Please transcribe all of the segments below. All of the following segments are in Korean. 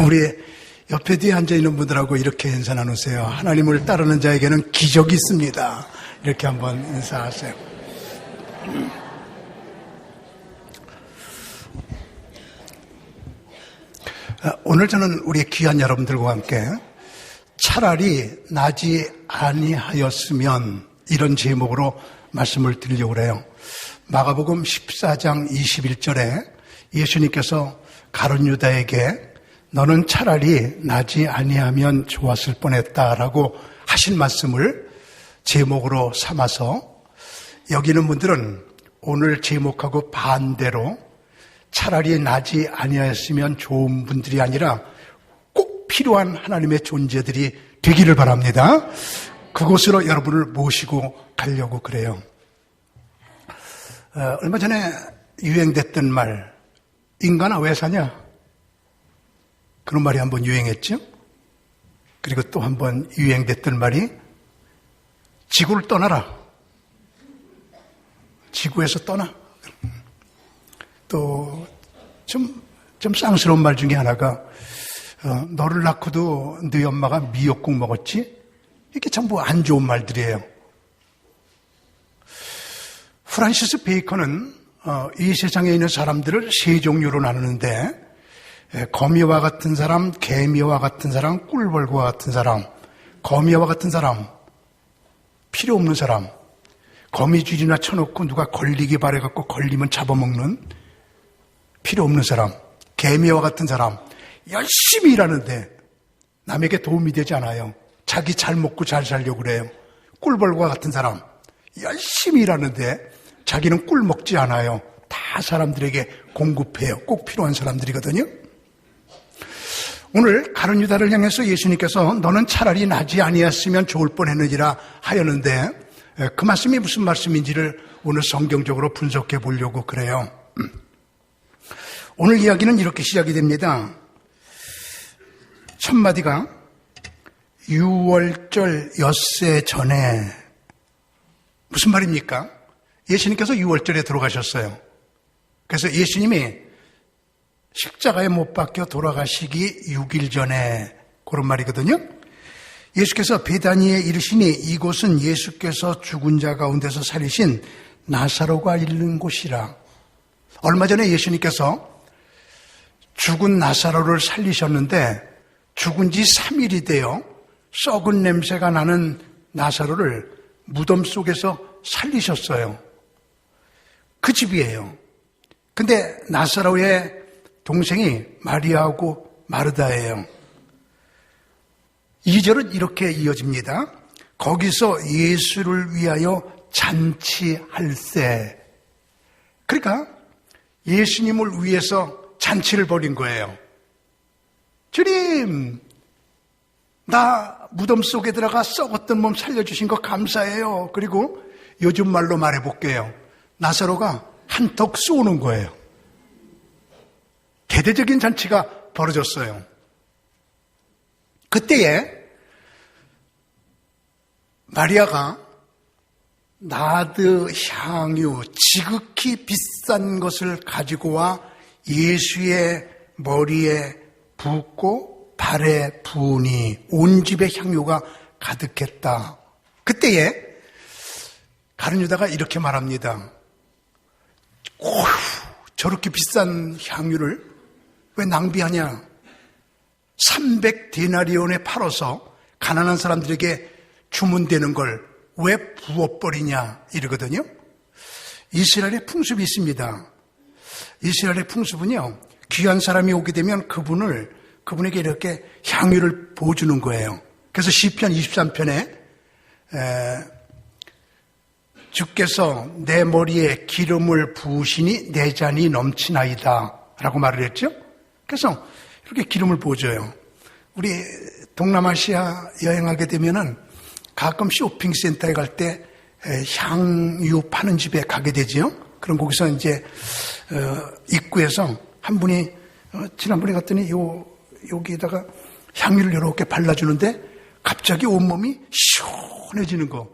우리 옆에 뒤에 앉아있는 분들하고 이렇게 인사 나누세요. 하나님을 따르는 자에게는 기적이 있습니다. 이렇게 한번 인사하세요. 오늘 저는 우리 귀한 여러분들과 함께 차라리 나지 아니하였으면 이런 제목으로 말씀을 드리려고 해요. 마가복음 14장 21절에 예수님께서 가룟 유다에게 너는 차라리 나지 아니하면 좋았을 뻔했다라고 하신 말씀을 제목으로 삼아서 여기는 분들은 오늘 제목하고 반대로 차라리 나지 아니하였으면 좋은 분들이 아니라 꼭 필요한 하나님의 존재들이 되기를 바랍니다. 그곳으로 여러분을 모시고 가려고 그래요. 얼마 전에 유행됐던 말, 인간아 왜 사냐? 그런 말이 한번 유행했죠. 그리고 또 한번 유행됐던 말이 지구를 떠나라. 지구에서 떠나. 또 좀 쌍스러운 말 중에 하나가 너를 낳고도 너희 엄마가 미역국 먹었지? 이게 전부 안 좋은 말들이에요. 프란시스 베이컨은 이 세상에 있는 사람들을 세 종류로 나누는데 거미와 같은 사람, 개미와 같은 사람, 꿀벌과 같은 사람. 거미와 같은 사람, 필요 없는 사람. 거미줄이나 쳐놓고 누가 걸리기 바래갖고 걸리면 잡아먹는 필요 없는 사람. 개미와 같은 사람, 열심히 일하는데 남에게 도움이 되지 않아요. 자기 잘 먹고 잘 살려고 그래요. 꿀벌과 같은 사람, 열심히 일하는데 자기는 꿀 먹지 않아요. 다 사람들에게 공급해요. 꼭 필요한 사람들이거든요. 오늘 가룟 유다를 향해서 예수님께서 너는 차라리 나지 아니었으면 좋을 뻔했느니라 하였는데 그 말씀이 무슨 말씀인지를 오늘 성경적으로 분석해 보려고 그래요. 오늘 이야기는 이렇게 시작이 됩니다. 첫 마디가 6월절 엿새 전에. 무슨 말입니까? 예수님께서 6월절에 들어가셨어요. 그래서 예수님이 십자가에 못 박혀 돌아가시기 6일 전에, 그런 말이거든요. 예수께서 베다니에 이르시니 이곳은 예수께서 죽은 자 가운데서 살리신 나사로가 있는 곳이라. 얼마 전에 예수님께서 죽은 나사로를 살리셨는데 죽은 지 3일이 되어 썩은 냄새가 나는 나사로를 무덤 속에서 살리셨어요. 그 집이에요. 근데 나사로의 동생이 마리아하고 마르다예요. 2절은 이렇게 이어집니다. 거기서 예수를 위하여 잔치할세. 그러니까 예수님을 위해서 잔치를 벌인 거예요. 주님, 나 무덤 속에 들어가 썩었던 몸 살려주신 거 감사해요. 그리고 요즘 말로 말해볼게요. 나사로가 한턱 쏘는 거예요. 대대적인 잔치가 벌어졌어요. 그때에 마리아가 나드 향유, 지극히 비싼 것을 가지고 와 예수의 머리에 붓고 발에 부으니 온 집에 향유가 가득했다. 그때에 가룟 유다가 이렇게 말합니다. 어휴, 저렇게 비싼 향유를 왜 낭비하냐? 300데나리온에 팔아서 가난한 사람들에게 주문되는 걸 왜 부어버리냐 이러거든요. 이스라엘의 풍습이 있습니다. 이스라엘의 풍습은요, 귀한 사람이 오게 되면 그분에게 이렇게 향유를 부어주는 거예요. 그래서 시편 23편에 주께서 내 머리에 기름을 부으시니 내 잔이 넘치나이다 라고 말을 했죠. 그래서 이렇게 기름을 부어줘요. 우리 동남아시아 여행하게 되면은 가끔 쇼핑센터에 갈 때 향유 파는 집에 가게 되지요. 그럼 거기서 이제 입구에서 한 분이 지난번에 갔더니 여기에다가 향유를 이렇게 발라주는데 갑자기 온몸이 시원해지는 거.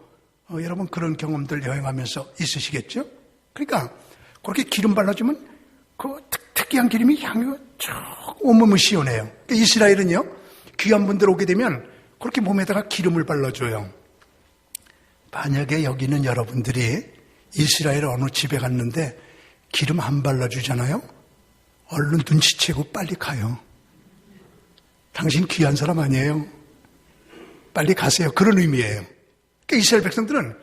여러분 그런 경험들 여행하면서 있으시겠죠? 그러니까 그렇게 기름 발라주면 그 특이한 기름이 향이 쭉 온몸을 시원해요. 그러니까 이스라엘은요, 귀한 분들 오게 되면 그렇게 몸에다가 기름을 발라줘요. 만약에 여기 있는 여러분들이 이스라엘 어느 집에 갔는데 기름 안 발라주잖아요? 얼른 눈치채고 빨리 가요. 당신 귀한 사람 아니에요? 빨리 가세요. 그런 의미예요. 그러니까 이스라엘 백성들은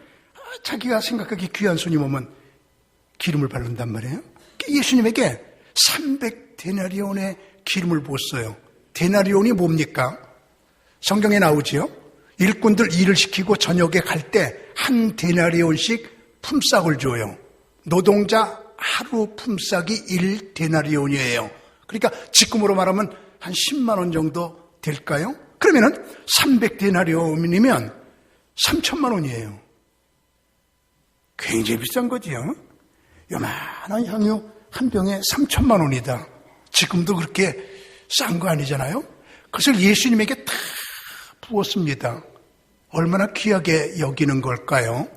자기가 생각하기 귀한 손님 오면 기름을 바른단 말이에요. 그러니까 예수님에게 300데나리온의 기름을 부었어요. 데나리온이 뭡니까? 성경에 나오지요. 일꾼들 일을 시키고 저녁에 갈 때 한 데나리온씩 품삯을 줘요. 노동자 하루 품삯이 1데나리온이에요. 그러니까 지금으로 말하면 한 10만 원 정도 될까요? 그러면은 300데나리온이면 3천만 원이에요. 굉장히 비싼 거지요. 요만한 향유 한 병에 3천만 원이다. 지금도 그렇게 싼 거 아니잖아요. 그것을 예수님에게 다 부었습니다. 얼마나 귀하게 여기는 걸까요?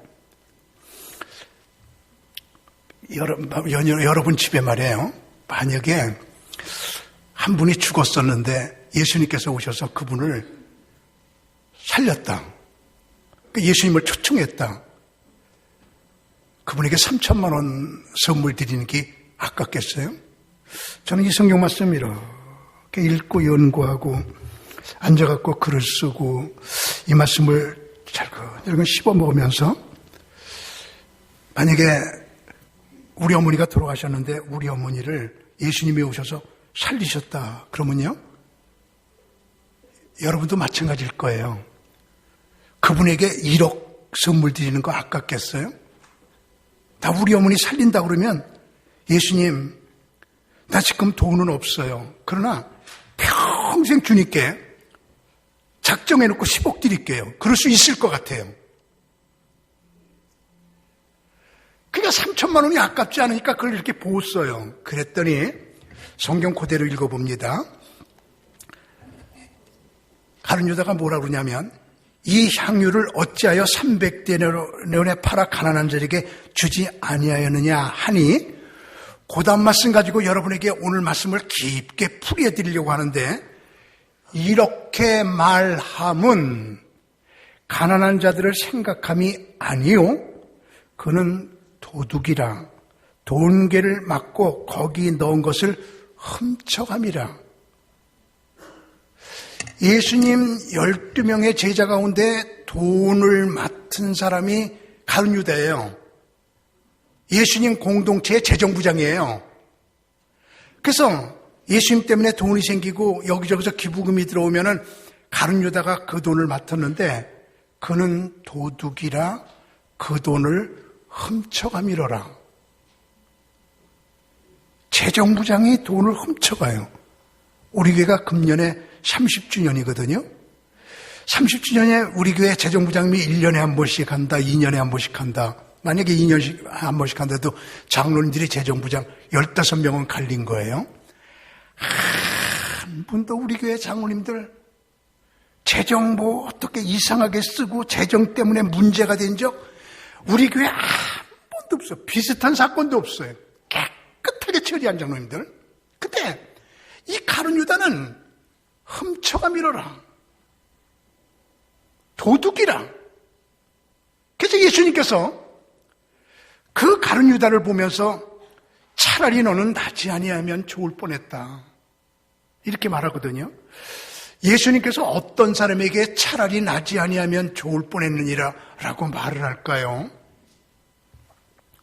여러분 집에 말이에요. 만약에 한 분이 죽었었는데 예수님께서 오셔서 그분을 살렸다. 예수님을 초청했다. 그분에게 3천만 원 선물 드리는 게 아깝겠어요? 저는 이 성경 말씀 이렇게 읽고 연구하고 앉아갖고 글을 쓰고 이 말씀을 잘근잘근 씹어먹으면서 만약에 우리 어머니가 돌아가셨는데 우리 어머니를 예수님이 오셔서 살리셨다 그러면요, 여러분도 마찬가지일 거예요. 그분에게 1억 선물 드리는 거 아깝겠어요? 나 우리 어머니 살린다 그러면 예수님, 나 지금 돈은 없어요. 그러나 평생 주님께 작정해놓고 10억 드릴게요. 그럴 수 있을 것 같아요. 그러니까 3천만 원이 아깝지 않으니까 그걸 이렇게 보았어요. 그랬더니 성경 그대로 읽어봅니다. 가룟 유다가 뭐라 그러냐면 이 향유를 어찌하여 300데나리온에 팔아 가난한 자에게 주지 아니하였느냐 하니, 고단 말씀 가지고 여러분에게 오늘 말씀을 깊게 풀이해 드리려고 하는데, 이렇게 말함은 가난한 자들을 생각함이 아니요 그는 도둑이라 돈괴를 막고 거기 넣은 것을 훔쳐감이라. 예수님 12명의 제자 가운데 돈을 맡은 사람이 가룟 유다예요. 예수님 공동체의 재정부장이에요. 그래서 예수님 때문에 돈이 생기고 여기저기서 기부금이 들어오면은 가룟 유다가 그 돈을 맡았는데, 그는 도둑이라 그 돈을 훔쳐가미러라. 재정부장이 돈을 훔쳐가요. 우리 교회가 금년에 30주년이거든요. 30주년에 우리 교회 재정부장님이 1년에 한 번씩 한다, 2년에 한 번씩 한다. 만약에 2년씩 한 번씩 한다도 장로님들이 재정부장 15명은 갈린 거예요. 한 분도 우리 교회 장로님들 재정 뭐 어떻게 이상하게 쓰고 재정 때문에 문제가 된 적 우리 교회 한 번도 없어요. 비슷한 사건도 없어요. 깨끗하게 처리한 장로님들. 근데 이 가룟 유다는 훔쳐가 밀어라. 도둑이라. 그래서 예수님께서 그 가룟 유다를 보면서 차라리 너는 나지 아니하면 좋을 뻔했다, 이렇게 말하거든요. 예수님께서 어떤 사람에게 차라리 나지 아니하면 좋을 뻔했느니라 라고 말을 할까요?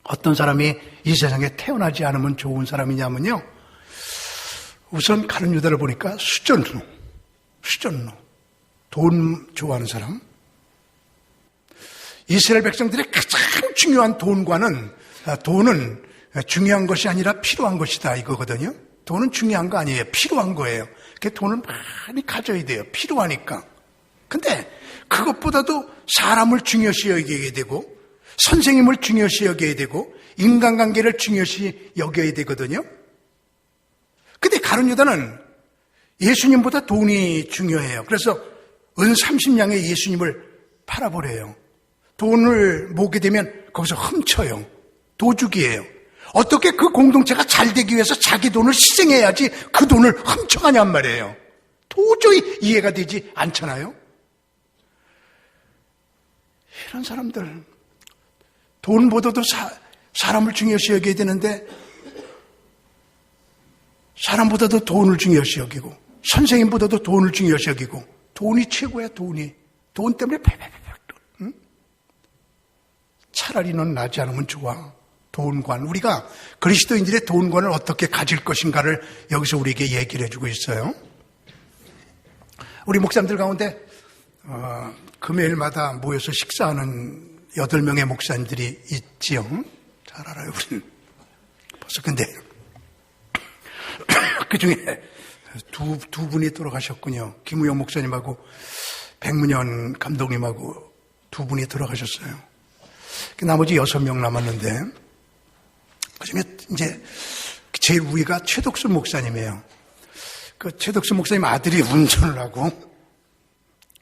어떤 사람이 이 세상에 태어나지 않으면 좋은 사람이냐면요, 우선 가룟 유다를 보니까 수전노, 돈 좋아하는 사람. 이스라엘 백성들의 가장 중요한 돈은 중요한 것이 아니라 필요한 것이다 이거거든요. 돈은 중요한 거 아니에요. 필요한 거예요. 그 돈을 많이 가져야 돼요. 필요하니까. 근데 그것보다도 사람을 중요시 여겨야 되고, 선생님을 중요시 여겨야 되고, 인간관계를 중요시 여겨야 되거든요. 근데 가룟 유다는 예수님보다 돈이 중요해요. 그래서 은 30냥에 예수님을 팔아버려요. 돈을 모게 되면 거기서 훔쳐요. 도둑이에요. 어떻게 그 공동체가 잘 되기 위해서 자기 돈을 희생해야지 그 돈을 훔쳐가냔 말이에요. 도저히 이해가 되지 않잖아요. 이런 사람들, 돈보다도 사람을 중요시 여겨야 되는데 사람보다도 돈을 중요시 여기고 선생님보다도 돈을 중요시 여기고 돈이 최고야. 돈 때문에 응? 차라리 넌 나지 않으면 좋아. 돈관. 우리가 그리스도인들의 돈관을 어떻게 가질 것인가를 여기서 우리에게 얘기를 해주고 있어요. 우리 목사님들 가운데 금요일마다 모여서 식사하는 8명의 목사님들이 있지요. 잘 알아요, 우리는. 벌써 근데 그 중에 두 분이 돌아가셨군요. 김우영 목사님하고 백문현 감독님하고 두 분이 돌아가셨어요. 나머지 6명 남았는데 그 중에 이제 제일 위가 최덕수 목사님이에요. 그 최덕수 목사님 아들이 운전을 하고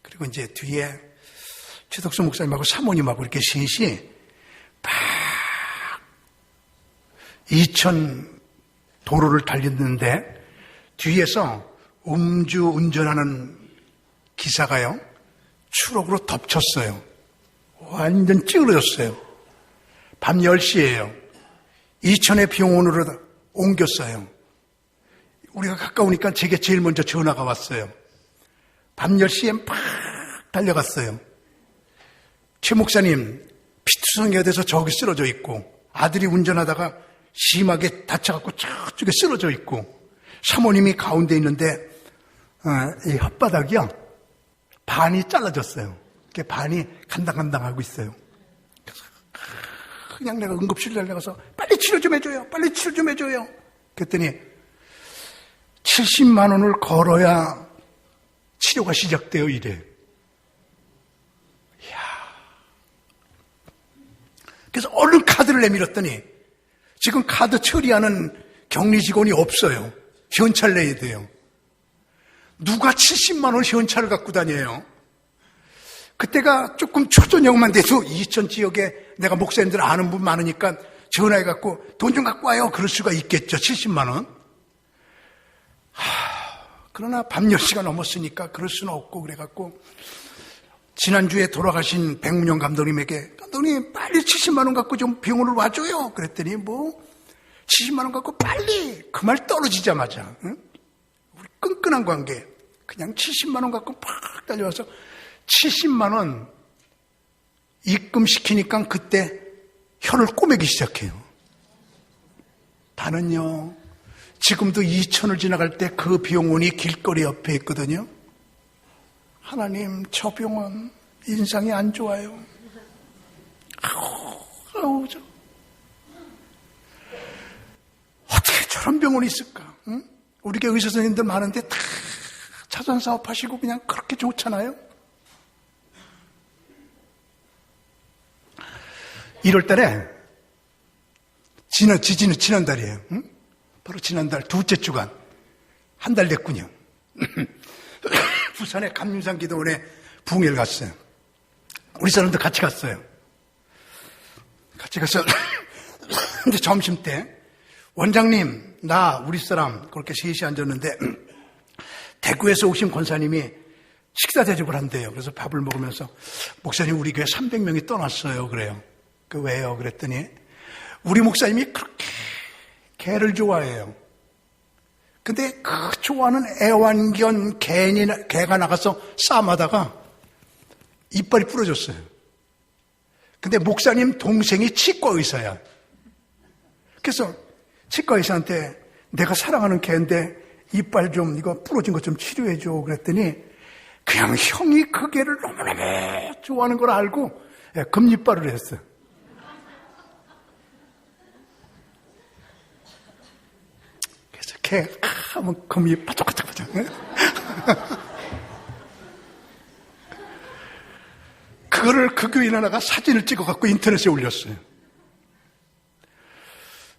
그리고 이제 뒤에 최덕수 목사님하고 사모님하고 이렇게 셋이 막 2000 도로를 달렸는데 뒤에서 음주 운전하는 기사가요 추락으로 덮쳤어요. 완전 찌그러졌어요. 밤 10시예요. 이천의 병원으로 옮겼어요. 우리가 가까우니까 제게 제일 먼저 전화가 왔어요. 밤 10시에 막 달려갔어요. 최 목사님 피투성이가 돼서 저기 쓰러져 있고 아들이 운전하다가 심하게 다쳐갖고 저쪽에 쓰러져 있고 사모님이 가운데 있는데 이 혓바닥이요 반이 잘라졌어요. 이렇게 반이 간당간당하고 있어요. 그래서 그냥 내가 응급실 달려가서 빨리 치료 좀 해줘요. 빨리 치료 좀 해줘요. 그랬더니 70만 원을 걸어야 치료가 시작돼요. 이래. 이야. 그래서 얼른 카드를 내밀었더니 지금 카드 처리하는 격리 직원이 없어요. 현찰 내야 돼요. 누가 70만 원 현찰을 갖고 다녀요? 그때가 조금 초저녁만 돼도 이천 지역에 내가 목사님들 아는 분 많으니까 전화해갖고 돈 좀 갖고 와요. 그럴 수가 있겠죠. 70만 원. 그러나 밤 10시가 넘었으니까 그럴 수는 없고 그래갖고 지난주에 돌아가신 백문영 감독님에게 감독님 빨리 70만 원 갖고 좀 병원을 와줘요. 그랬더니 70만 원 갖고 빨리 그 말 떨어지자마자 응? 우리 끈끈한 관계 그냥 70만 원 갖고 팍 달려와서 70만 원 입금시키니까 그때 혀를 꼬매기 시작해요. 다는요 지금도 2천을 지나갈 때 그 병원이 길거리 옆에 있거든요. 하나님 저 병원 인상이 안 좋아요. 아우 저 어떻게 저런 병원이 있을까? 응? 우리가 의사 선생님들 많은데 다 자선 사업하시고 그냥 그렇게 좋잖아요. 1월 달에 지난달이에요. 응? 바로 지난달 둘째 주간 한 달 됐군요. 부산의 감림산 기도원에 부흥회를 갔어요. 우리 사람들 같이 갔어요. 같이 가서 이제 점심 때 원장님, 나, 우리 사람 그렇게 셋이 앉았는데 대구에서 오신 권사님이 식사 대접을 한대요. 그래서 밥을 먹으면서 목사님 우리 교회 300명이 떠났어요. 그래요. 그 왜요? 그랬더니 우리 목사님이 그렇게 개를 좋아해요. 근데 그 좋아하는 애완견 개가 나가서 싸움하다가 이빨이 부러졌어요. 근데 목사님 동생이 치과 의사야. 그래서 치과 의사한테 내가 사랑하는 개인데 이빨 좀 이거 부러진 것 좀 치료해줘. 그랬더니 그냥 형이 그 개를 너무너무 좋아하는 걸 알고 금이빨을 했어요. 그래서 개 하면 금이 바짝바짝바짝. 그거를 그 교인 하나가 사진을 찍어갖고 인터넷에 올렸어요.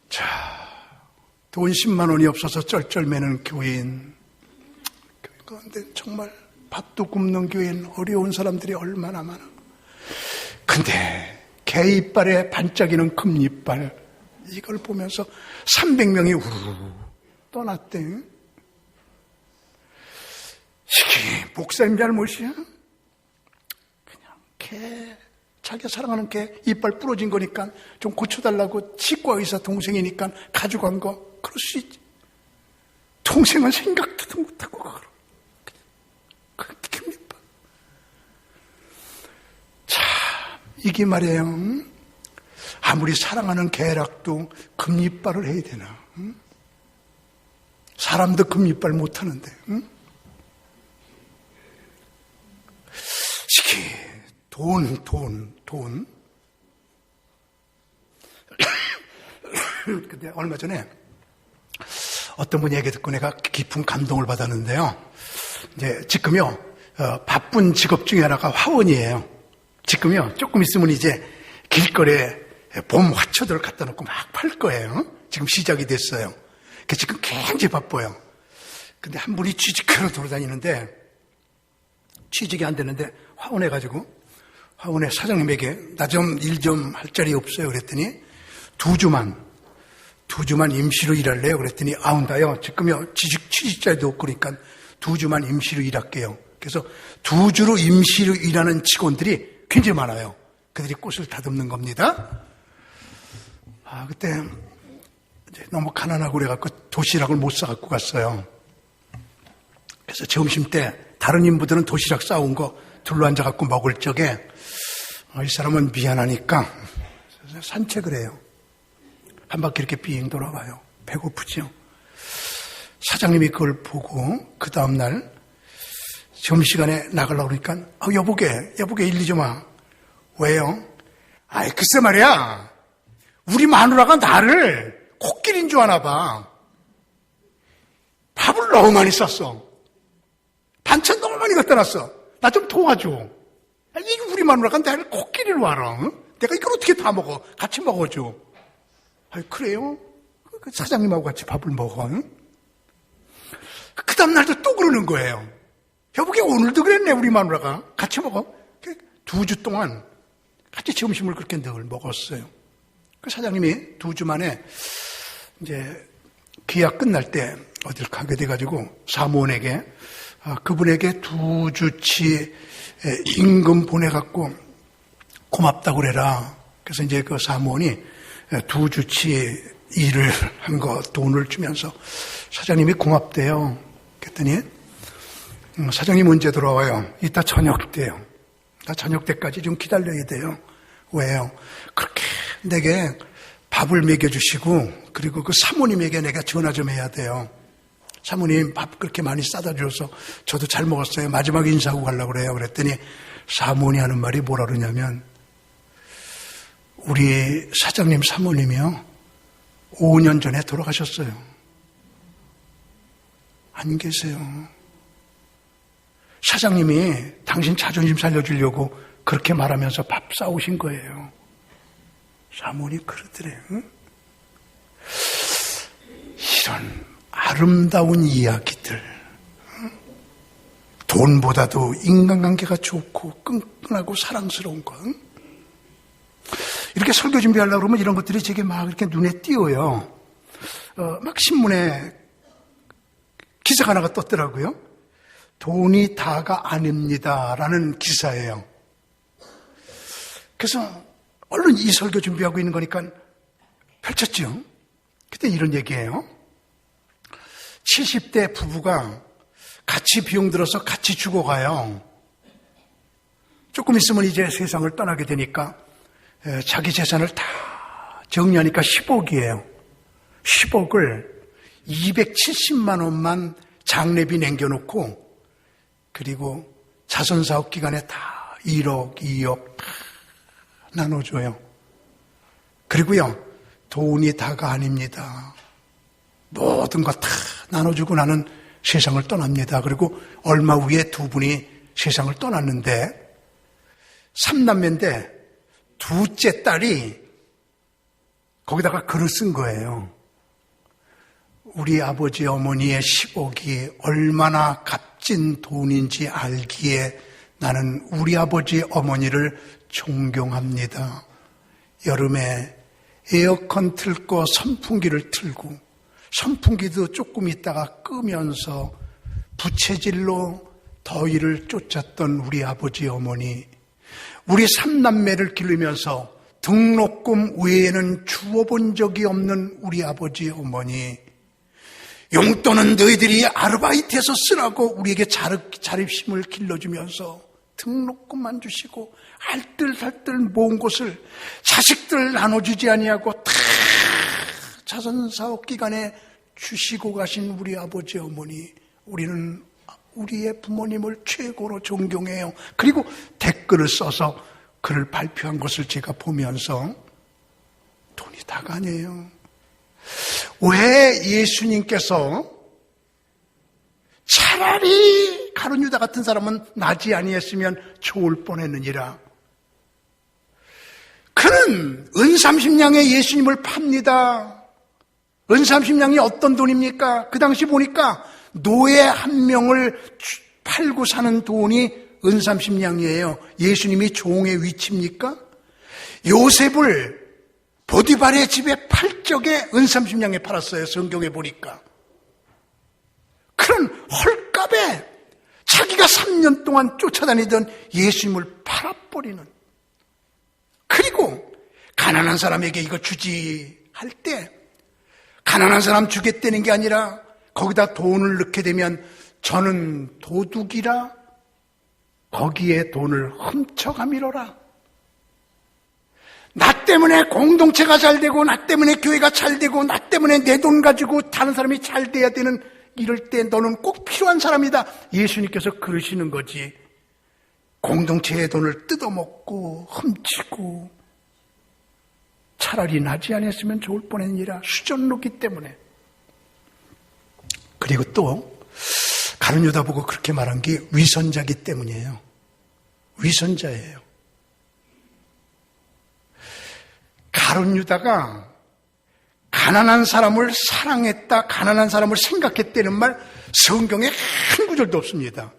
자, 돈 10만 원이 없어서 쩔쩔매는 교인. 그런데 정말 밥도 굶는 교인, 어려운 사람들이 얼마나 많아. 근데 개 이빨에 반짝이는 금이빨. 이걸 보면서 300명이 우르르 떠났대. 이게 목사님 잘못이야? 그냥 자기가 사랑하는 개 이빨 부러진 거니까 좀 고쳐달라고 치과 의사 동생이니까 가져간 거. 그럴 수 있지. 동생은 생각도 못하고 그런 금리빨. 자, 이게 말이에요. 아무리 사랑하는 개락도 금리빨을 해야 되나? 사람도 금리빨 못하는데. 돈. 근데 얼마 전에 어떤 분 얘기 듣고 내가 깊은 감동을 받았는데요. 이제 지금요, 바쁜 직업 중에 하나가 화원이에요. 지금요, 조금 있으면 이제 길거리에 봄 화초들을 갖다 놓고 막 팔 거예요. 지금 시작이 됐어요. 지금 굉장히 바빠요. 근데 한 분이 취직하러 돌아다니는데 취직이 안 되는데 화원해가지고 화원의 사장님에게 나 좀 일 좀 할 자리 없어요. 그랬더니 두 주만 임시로 일할래요. 그랬더니 나요. 지금요 취직 자리도 없고 그러니까 2주만 임시로 일할게요. 그래서 2주로 임시로 일하는 직원들이 굉장히 많아요. 그들이 꽃을 다듬는 겁니다. 그때 이제 너무 가난하고 그래갖고 도시락을 못 사갖고 갔어요. 그래서 점심 때 다른 인부들은 도시락 싸온 거 둘러앉아갖고 먹을 적에 이 사람은 미안하니까 산책을 해요. 한 바퀴 이렇게 빙 돌아와요. 배고프죠. 사장님이 그걸 보고 그 다음날 점심시간에 나가려고 그러니까 여보게 1, 2좀 와. 왜요? 글쎄 말이야. 우리 마누라가 나를 코끼리인 줄 아나 봐. 밥을 너무 많이 쌌어. 반찬 너무 많이 갖다 놨어. 나 좀 도와줘. 이게 우리 마누라가 나를 코끼리로 알아. 내가 이걸 어떻게 다 먹어? 같이 먹어줘. 그래요? 그 사장님하고 같이 밥을 먹어. 그 다음날도 또 그러는 거예요. 여보게 오늘도 그랬네 우리 마누라가. 같이 먹어. 2주 동안 같이 점심을 그렇게 늘 먹었어요. 그 사장님이 2주 만에 이제 계약 끝날 때 어딜 가게 돼가지고 사무원에게 그분에게 2주치 임금 보내갖고 고맙다고 그래라. 그래서 이제 그 사무원이 2주치 일을 한 거 돈을 주면서 사장님이 고맙대요. 그랬더니 사장님 언제 돌아와요? 이따 저녁 때요. 나 저녁 때까지 좀 기다려야 돼요. 왜요? 그렇게 내게 밥을 먹여주시고 그리고 그 사모님에게 내가 전화 좀 해야 돼요. 사모님 밥 그렇게 많이 싸다 줘서 저도 잘 먹었어요. 마지막 인사하고 가려고 그래요. 그랬더니 사모님이 하는 말이 뭐라 그러냐면 우리 사장님 사모님이요 5년 전에 돌아가셨어요. 안 계세요. 사장님이 당신 자존심 살려주려고 그렇게 말하면서 밥 싸우신 거예요. 사모님 그러더래. 응? 이런 아름다운 이야기들, 돈보다도 인간관계가 좋고 끈끈하고 사랑스러운 것. 이렇게 설교 준비하려고 그러면 이런 것들이 제게 막 이렇게 눈에 띄어요. 막 신문에 기사가 하나가 떴더라고요. 돈이 다가 아닙니다라는 기사예요. 그래서 얼른 이 설교 준비하고 있는 거니까 펼쳤죠. 그때 이런 얘기예요. 70대 부부가 같이 비용 들어서 같이 죽어가요. 조금 있으면 이제 세상을 떠나게 되니까 자기 재산을 다 정리하니까 10억이에요. 10억을 270만 원만 장례비 남겨놓고 그리고 자선사업 기간에 다 1억, 2억 다 나눠줘요. 그리고요, 돈이 다가 아닙니다. 모든 거 다 나눠주고 나는 세상을 떠납니다. 그리고 얼마 후에 두 분이 세상을 떠났는데 3남매인데 둘째 딸이 거기다가 글을 쓴 거예요. 우리 아버지 어머니의 10억이 얼마나 값진 돈인지 알기에 나는 우리 아버지 어머니를 존경합니다. 여름에 에어컨 틀고 선풍기를 틀고 선풍기도 조금 있다가 끄면서 부채질로 더위를 쫓았던 우리 아버지 어머니, 우리 삼남매를 기르면서 등록금 외에는 주워본 적이 없는 우리 아버지 어머니, 용돈은 너희들이 아르바이트해서 쓰라고 우리에게 자립심을 길러주면서 등록금만 주시고 알뜰살뜰 모은 것을 자식들 나눠주지 아니하고 다 자선사업 기간에 주시고 가신 우리 아버지 어머니, 우리는 우리의 부모님을 최고로 존경해요. 그리고 댓글을 써서 글을 발표한 것을 제가 보면서 돈이 다가 아니에요. 왜 예수님께서 차라리 가룟 유다 같은 사람은 나지 아니했으면 좋을 뻔했느니라. 그는 은30냥에 예수님을 팝니다. 은30냥이 어떤 돈입니까? 그 당시 보니까 노예 한 명을 팔고 사는 돈이 은30냥이에요. 예수님이 종의 위치입니까? 요셉을 보디발의 집에 팔 적에 은30냥에 팔았어요. 성경에 보니까. 그런 헐값에 자기가 3년 동안 쫓아다니던 예수님을 팔아버리는, 그리고 가난한 사람에게 이거 주지 할 때 가난한 사람 주겠다는 게 아니라 거기다 돈을 넣게 되면 저는 도둑이라 거기에 돈을 훔쳐가미러라. 나 때문에 공동체가 잘 되고 나 때문에 교회가 잘 되고 나 때문에 내 돈 가지고 다른 사람이 잘 돼야 되는 이럴 때 너는 꼭 필요한 사람이다. 예수님께서 그러시는 거지. 공동체의 돈을 뜯어먹고 훔치고 차라리 나지 않았으면 좋을 뻔했니라. 수전노기 때문에. 그리고 또 가룟 유다 보고 그렇게 말한 게 위선자기 때문이에요. 위선자예요. 가룟 유다가 가난한 사람을 사랑했다, 가난한 사람을 생각했다는 말 성경에 한 구절도 없습니다.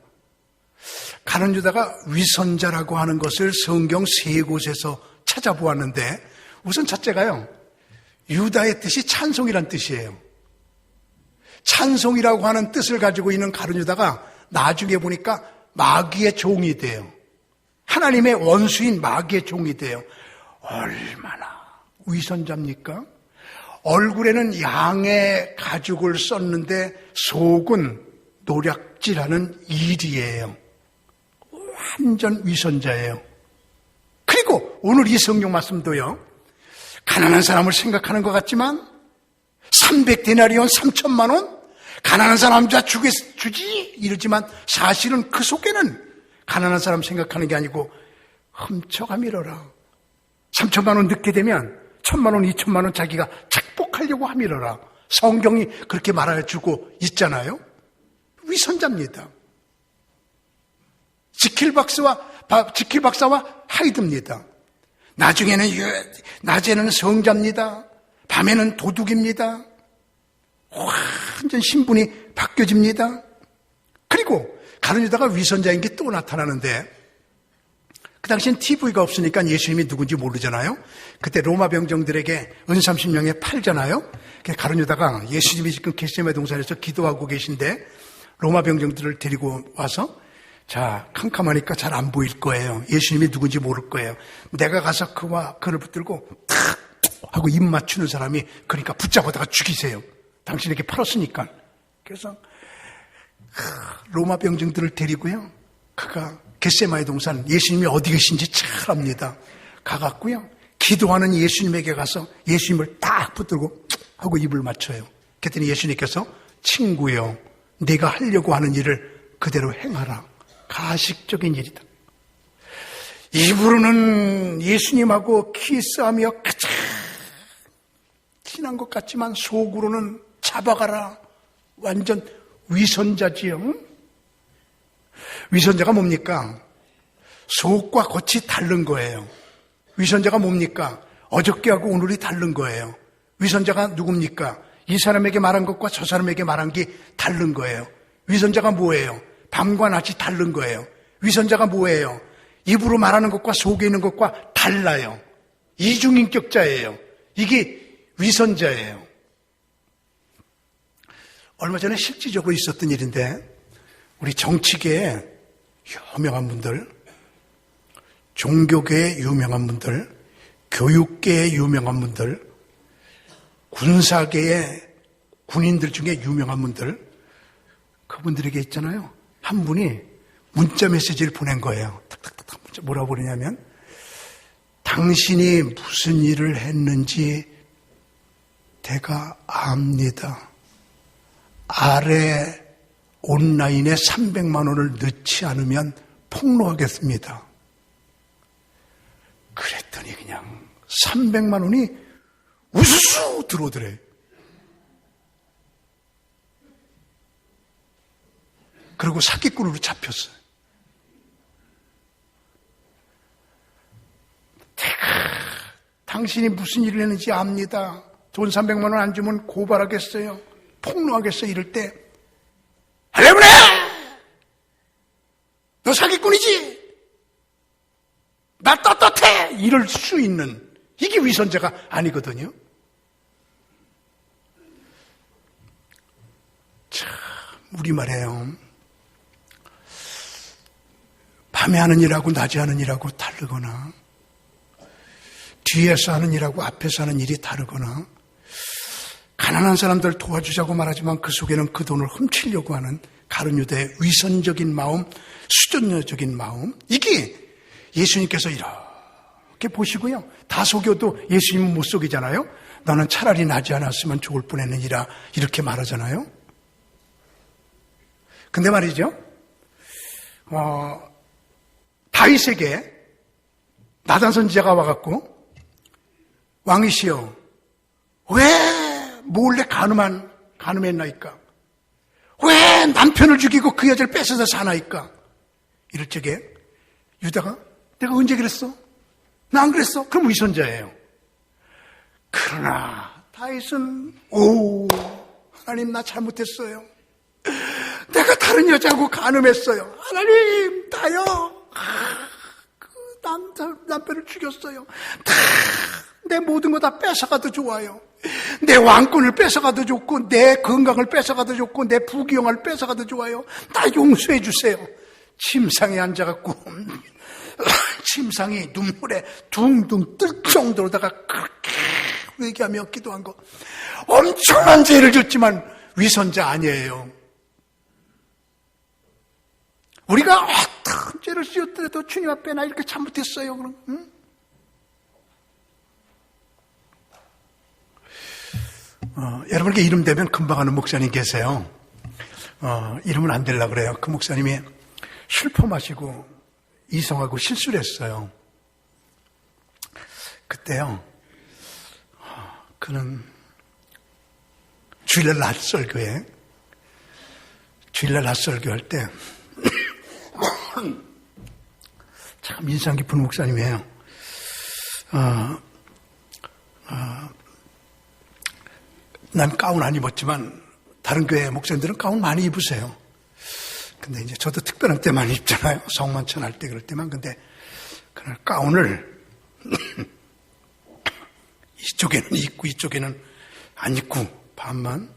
가룟 유다가 위선자라고 하는 것을 성경 3곳에서 찾아보았는데, 우선 첫째가요, 유다의 뜻이 찬송이란 뜻이에요. 찬송이라고 하는 뜻을 가지고 있는 가룟 유다가 나중에 보니까 마귀의 종이 돼요. 하나님의 원수인 마귀의 종이 돼요. 얼마나 위선자입니까? 얼굴에는 양의 가죽을 썼는데 속은 노략질하는 일이에요. 완전 위선자예요. 그리고 오늘 이 성경 말씀도요, 가난한 사람을 생각하는 것 같지만 300데나리온 3천만 원 가난한 사람 주지 이러지만 사실은 그 속에는 가난한 사람 생각하는 게 아니고 훔쳐가미러라. 3천만 원 넣게 되면 1,000만 원, 2천만 원 자기가 착복하려고 하미러라. 성경이 그렇게 말해주고 있잖아요. 위선자입니다. 지킬 박사와 하이드입니다. 낮에는 성자입니다. 밤에는 도둑입니다. 완전 신분이 바뀌어집니다. 그리고 가룟 유다가 위선자인 게 또 나타나는데, 그 당시엔 TV가 없으니까 예수님이 누군지 모르잖아요. 그때 로마 병정들에게 은30냥에 팔잖아요. 가룟 유다가 예수님이 지금 겟세마네 동산에서 기도하고 계신데 로마 병정들을 데리고 와서, 자, 캄캄하니까 잘 안 보일 거예요. 예수님이 누군지 모를 거예요. 내가 가서 그를 붙들고 탁 하고 입 맞추는 사람이, 그러니까 붙잡아다가 죽이세요. 당신에게 팔았으니까. 그래서 로마 병정들을 데리고요, 그가 겟세마네 동산, 예수님이 어디 계신지 잘 압니다. 가갖고요, 기도하는 예수님에게 가서 예수님을 딱 붙들고 하고 입을 맞춰요. 그랬더니 예수님께서, 친구요, 네가 하려고 하는 일을 그대로 행하라. 가식적인 일이다. 입으로는 예수님하고 키스하며 가장 친한 것 같지만 속으로는 잡아가라. 완전 위선자지요. 위선자가 뭡니까? 속과 겉이 다른 거예요. 위선자가 뭡니까? 어저께하고 오늘이 다른 거예요. 위선자가 누굽니까? 이 사람에게 말한 것과 저 사람에게 말한 게 다른 거예요. 위선자가 뭐예요? 밤과 낮이 다른 거예요. 위선자가 뭐예요? 입으로 말하는 것과 속에 있는 것과 달라요. 이중인격자예요. 이게 위선자예요. 얼마 전에 실질적으로 있었던 일인데 우리 정치계에 유명한 분들, 종교계에 유명한 분들, 교육계에 유명한 분들, 군사계의 군인들 중에 유명한 분들, 그분들에게 있잖아요. 한 분이 문자 메시지를 보낸 거예요. 탁탁탁 문자 뭐라고 보내냐면 당신이 무슨 일을 했는지 내가 압니다. 아래 온라인에 300만 원을 넣지 않으면 폭로하겠습니다. 그랬더니 그냥 300만 원이 우수수 들어오더래. 그리고 사기꾼으로 잡혔어요. 당신이 무슨 일을 했는지 압니다. 돈 300만 원 안 주면 고발하겠어요. 폭로하겠어요. 이럴 때 할래보네! 너 사기꾼이지? 나 떳떳해! 이럴 수 있는 이게 위선자가 아니거든요. 참 우리말이에요. 밤에 하는 일하고 낮에 하는 일하고 다르거나 뒤에서 하는 일하고 앞에서 하는 일이 다르거나 가난한 사람들 도와주자고 말하지만 그 속에는 그 돈을 훔치려고 하는 가룟 유다의 위선적인 마음, 수전적인 마음, 이게 예수님께서 이렇게 보시고요. 다 속여도 예수님은 못 속이잖아요. 너는 차라리 나지 않았으면 좋을 뻔했느니라 이렇게 말하잖아요. 근데 말이죠. 다윗에게 나단 선지자가 와갖고 왕이시여 왜 몰래 가늠했나이까? 왜 남편을 죽이고 그 여자를 뺏어서 사나이까? 이럴 적에 유다가 내가 언제 그랬어? 나 안 그랬어? 그럼 위선자예요. 그러나 다윗은 하나님 나 잘못했어요. 내가 다른 여자하고 간음했어요. 하나님 다요. 그 남편을 죽였어요. 내 모든 거 다 뺏어가도 좋아요. 내 왕권을 뺏어가도 좋고 내 건강을 뺏어가도 좋고 내 부귀영화를 뺏어가도 좋아요. 다 용서해 주세요. 침상에 앉아갖고 침상이 눈물에 둥둥 뜰 정도로다가 그렇게 회개하며 기도한 거. 엄청난 죄를 졌지만 위선자 아니에요. 우리가 어떤 죄를 지었더라도 주님 앞에 나 이렇게 잘못했어요. 그럼 응? 여러분에게 이름 대면 금방 하는 목사님 계세요. 이름은 안 되려고 그래요. 그 목사님이 술 퍼마시고 이성하고 실수를 했어요. 그때요. 그는 주일날 낮설교회 할 때 참 인상 깊은 목사님이에요. 난 가운 안 입었지만 다른 교회 목사님들은 가운 많이 입으세요. 근데 이제 저도 특별한 때만 입잖아요. 성만찬 할 때 그럴 때만. 근데 그날 가운을 이쪽에는 입고 이쪽에는 안 입고 반만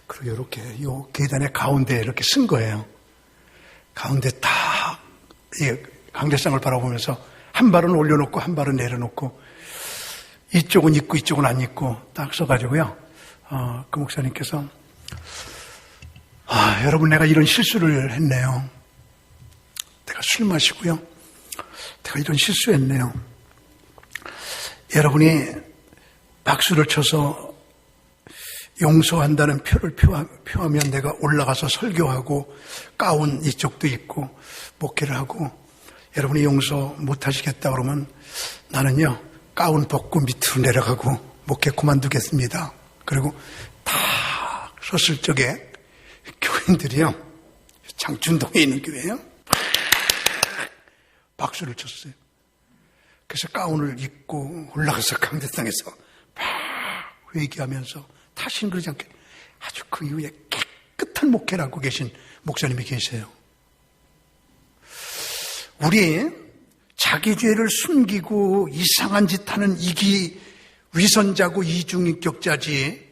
그리고 이렇게 요 계단의 가운데 이렇게 쓴 거예요. 가운데 딱 강대상을 바라보면서 한 발은 올려놓고 한 발은 내려놓고 이쪽은 입고 이쪽은 안 입고 딱 써가지고요. 그 목사님께서 여러분 내가 이런 실수를 했네요. 내가 술 마시고요. 내가 이런 실수했네요. 여러분이 박수를 쳐서 용서한다는 표를 표하면 내가 올라가서 설교하고 가운 이쪽도 입고 목회를 하고 여러분이 용서 못하시겠다 그러면 나는요 가운 벗고 밑으로 내려가고 목회 그만두겠습니다. 그리고 다 섰을 적에 교인들이요 장춘동에 있는 교회요 박수를 쳤어요. 그래서 가운을 입고 올라가서 강대상에서 막 회개하면서 다시는 그러지 않게 아주 그 이후에 깨끗한 목회를 하고 계신 목사님이 계세요. 우리 자기 죄를 숨기고 이상한 짓 하는 이기 위선자고 이중인격자지.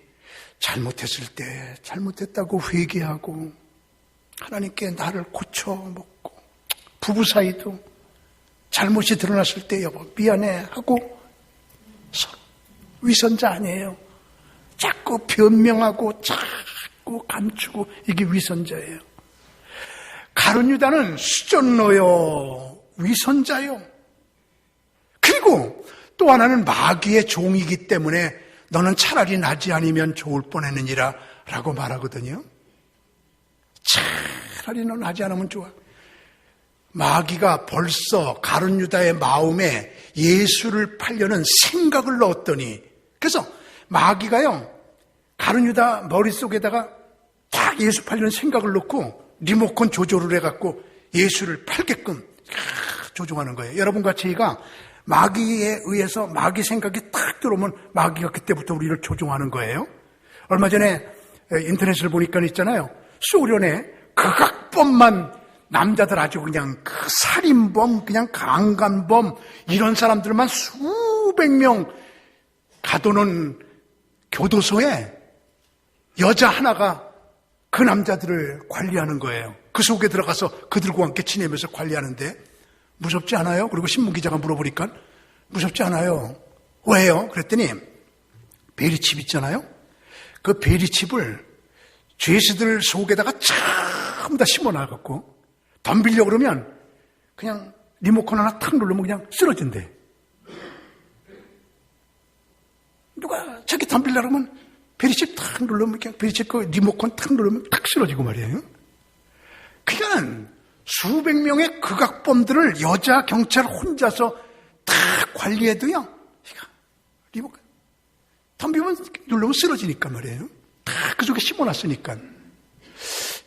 잘못했을 때 잘못했다고 회개하고 하나님께 나를 고쳐먹고, 부부 사이도 잘못이 드러났을 때 여보 미안해 하고 서로 위선자 아니에요. 자꾸 변명하고 자꾸 감추고 이게 위선자예요. 가룟 유다는 수전노요, 위선자요. 그리고 또 하나는 마귀의 종이기 때문에 너는 차라리 나지 아니면 좋을 뻔했느니라 라고 말하거든요. 차라리 너 나지 않으면 좋아. 마귀가 벌써 가룟 유다의 마음에 예수를 팔려는 생각을 넣었더니, 그래서 마귀가요 가룟 유다 머릿속에다가 딱 예수 팔려는 생각을 넣고 리모컨 조절을 해갖고 예수를 팔게끔 조종하는 거예요. 여러분과 저희가 마귀에 의해서 마귀 생각이 딱 들어오면 마귀가 그때부터 우리를 조종하는 거예요. 얼마 전에 인터넷을 보니까 있잖아요. 소련의 극악범만 남자들 아주 그냥 그 살인범, 그냥 강간범 이런 사람들만 수백 명 가두는 교도소에 여자 하나가 그 남자들을 관리하는 거예요. 그 속에 들어가서 그들과 함께 지내면서 관리하는데 무섭지 않아요? 그리고 신문기자가 물어보니까 무섭지 않아요. 왜요? 그랬더니 베리칩 있잖아요. 그 베리칩을 죄수들 속에다가 전부 다 심어놔갖고 덤비려고 그러면 그냥 리모컨 하나 탁 누르면 그냥 쓰러진대. 누가 저기 덤비려고 그러면 베리칩 탁 누르면 그냥 베리칩 그 리모컨 탁 누르면 탁 쓰러지고 말이에요. 그러니까 수백 명의 극악범들을 여자 경찰 혼자서 다 관리해도요, 리모컨 덤비면 누르면 쓰러지니까 말이에요. 다 그 속에 심어놨으니까.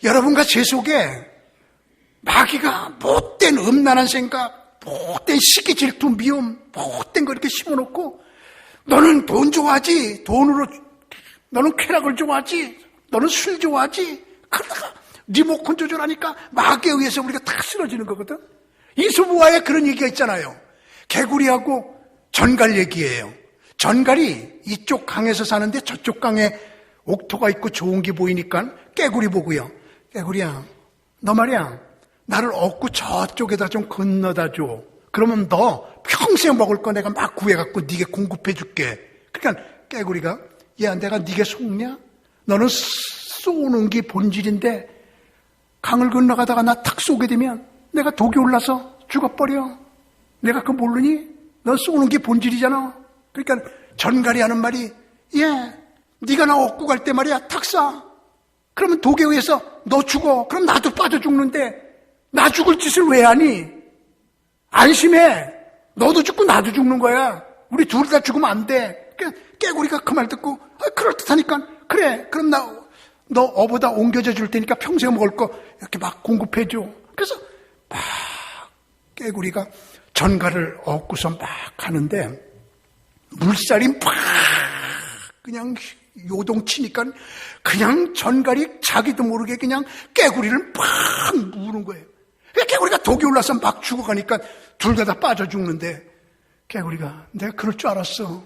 여러분과 제 속에 마귀가 못된 음란한 생각, 못된 시기, 질투, 미움, 못된 거 이렇게 심어놓고 너는 돈 좋아하지, 돈으로 너는 쾌락을 좋아하지, 너는 술 좋아하지. 그러다가 리모컨 조절하니까 마귀에 의해서 우리가 다 쓰러지는 거거든. 이소부와의 그런 얘기가 있잖아요. 개구리하고 전갈 얘기예요. 전갈이 이쪽 강에서 사는데 저쪽 강에 옥토가 있고 좋은 게 보이니까 깨구리 보고요. 깨구리야, 너 말이야, 나를 얻고 저쪽에다 좀 건너다 줘. 그러면 너 평생 먹을 거 내가 막 구해갖고 네게 공급해 줄게. 그러니까 깨구리가, 야, 내가 네게 속냐? 너는 쏘는 게 본질인데 강을 건너가다가 나 탁 쏘게 되면 내가 독이 올라서 죽어버려. 내가 그거 모르니? 너 쏘는 게 본질이잖아. 그러니까 전갈이 하는 말이, 예, 네가 나 얻고 갈 때 말이야 탁 쏴. 그러면 독에 의해서 너 죽어. 그럼 나도 빠져 죽는데 나 죽을 짓을 왜 하니? 안심해. 너도 죽고 나도 죽는 거야. 우리 둘 다 죽으면 안 돼. 깨구리가 그 말 듣고 그럴듯하니까 그래. 그럼 너 어보다 옮겨져 줄 테니까 평생 먹을 거 이렇게 막 공급해 줘. 그래서 막 깨구리가 전갈을 얻고서 막 가는데 물살이 막 그냥 요동치니까 그냥 전갈이 자기도 모르게 그냥 깨구리를 팍 무는 거예요. 깨구리가 독이 올라서 막 죽어가니까 둘 다 빠져 죽는데 깨구리가 내가 그럴 줄 알았어.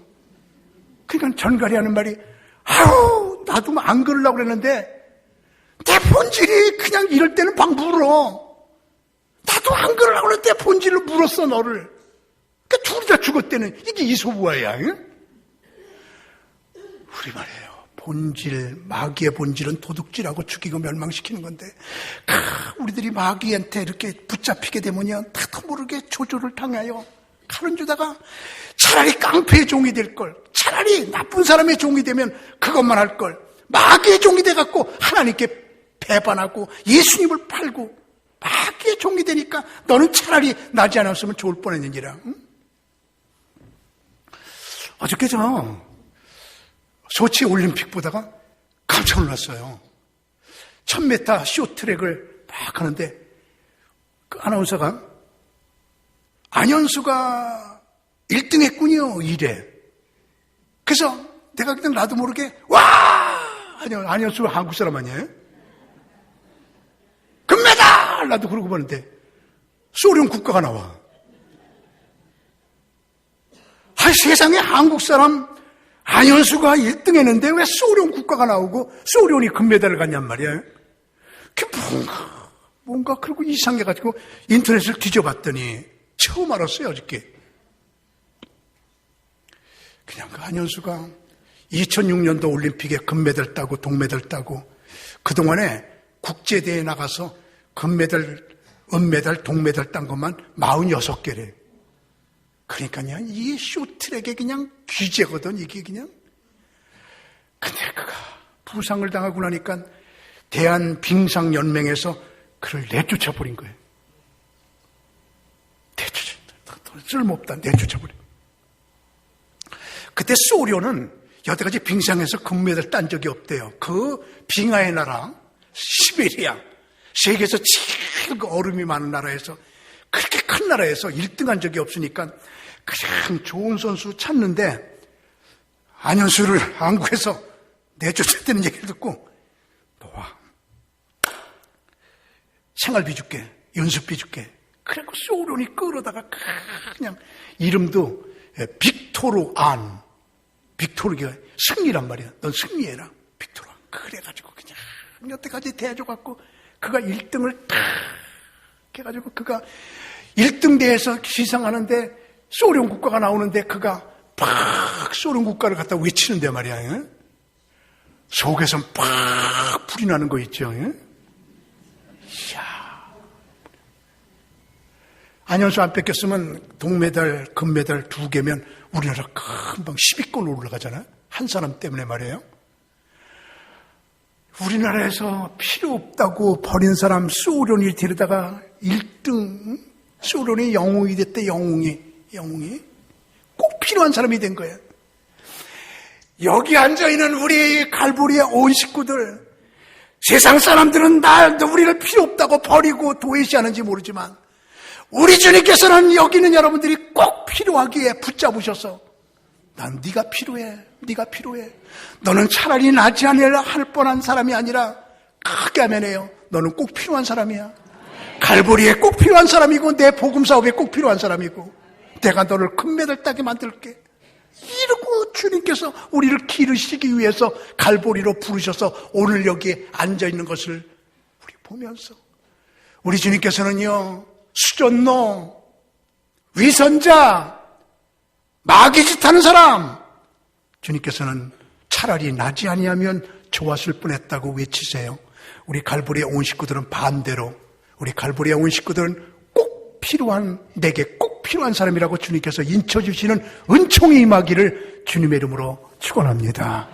그러니까 전갈이 하는 말이, 아우, 나도 안 그러려고 그랬는데 내 본질이 그냥 이럴 때는 막 물어. 나도 안 그러려고 그랬는데 본질로 물었어 너를. 그러니까 둘이 다 죽었대는 이게 이소부화야. 응? 우리 말이에요. 본질, 마귀의 본질은 도둑질하고 죽이고 멸망시키는 건데 우리들이 마귀한테 이렇게 붙잡히게 되면요 나도 모르게 조조를 당하여 가룟 유다가 차라리 깡패의 종이 될 걸, 차라리 나쁜 사람의 종이 되면 그것만 할 걸, 마귀의 종이 돼갖고 하나님께 배반하고 예수님을 팔고 마귀의 종이 되니까 너는 차라리 나지 않았으면 좋을 뻔했느니라. 응? 어저께 소치 올림픽 보다가 깜짝 놀랐어요. 1000m 쇼트랙을 막 하는데 그 아나운서가 안현수가 1등 했군요 이래. 그래서 내가 그냥 나도 모르게 와! 안현수가 한국 사람 아니에요? 금메달! 나도 그러고 보는데 소련 국가가 나와. 세상에 한국 사람 안현수가 1등 했는데 왜 소련 국가가 나오고 소련이 금메달을 갔냔 말이에요. 그게 뭔가 그리고 이상해가지고 인터넷을 뒤져봤더니 처음 알았어요, 어저께. 그냥 그 안현수가 2006년도 올림픽에 금메달 따고 동메달 따고 그동안에 국제대회에 나가서 금메달, 은메달, 동메달 딴 것만 46개래. 그러니까 그냥 이게 쇼트랙에 그냥 귀재거든, 이게 그냥. 근데 그가 부상을 당하고 나니까 대한빙상연맹에서 그를 내쫓아버린 거예요. 쓸모없다, 내쫓아버린 거예요. 그때 소련은 여태까지 빙상에서 금메달 딴 적이 없대요. 그 빙하의 나라, 시베리아, 세계에서 제일 그 얼음이 많은 나라에서 그렇게 큰 나라에서 1등한 적이 없으니까 그냥 좋은 선수 찾는데 안현수를 한국에서 내쫓았다는 얘기를 듣고 너와 생활비 줄게, 연습비 줄게. 그래고 소련이 끌어다가 그냥 이름도 빅토르 안, 빅토르가 승리란 말이야. 넌 승리해라, 빅토르 안. 그래가지고 그냥 여태까지 대해줘갖고 그가 1등을 탁 해가지고 그가 1등 대회에서 시상하는데 소련 국가가 나오는데 그가 팍 소련 국가를 갖다 외치는데 말이야. 속에서 팍 불이 나는 거 있죠. 이야. 안현수 안 뺏겼으면 동메달, 금메달 2개면 우리나라 금방 10위권 올라가잖아요. 한 사람 때문에 말이에요. 우리나라에서 필요 없다고 버린 사람 소련이 데려다가 1등, 소련이 영웅이 됐대, 영웅이. 꼭 필요한 사람이 된 거예요. 여기 앉아있는 우리 갈보리의 온 식구들, 세상 사람들은 우리를 필요 없다고 버리고 도외시하는지 모르지만 우리 주님께서는 여기 있는 여러분들이 꼭 필요하기에 붙잡으셔서 난 네가 필요해. 너는 차라리 나지 않으려 할 뻔한 사람이 아니라 크게 하면해요. 너는 꼭 필요한 사람이야. 갈보리에 꼭 필요한 사람이고 내 복음사업에 꼭 필요한 사람이고 내가 너를 금메달 따게 만들게. 이러고 주님께서 우리를 기르시기 위해서 갈보리로 부르셔서 오늘 여기에 앉아있는 것을 우리 보면서 우리 주님께서는요, 수전노, 위선자, 마귀짓 하는 사람, 주님께서는 차라리 나지 아니하면 좋았을 뻔했다고 외치세요. 우리 갈보리에 온 식구들은 반대로, 우리 갈보리에 온 식구들은 꼭 필요한, 내게 꼭 필요한 사람이라고 주님께서 인쳐주시는 은총이 임하기를 주님의 이름으로 축원합니다.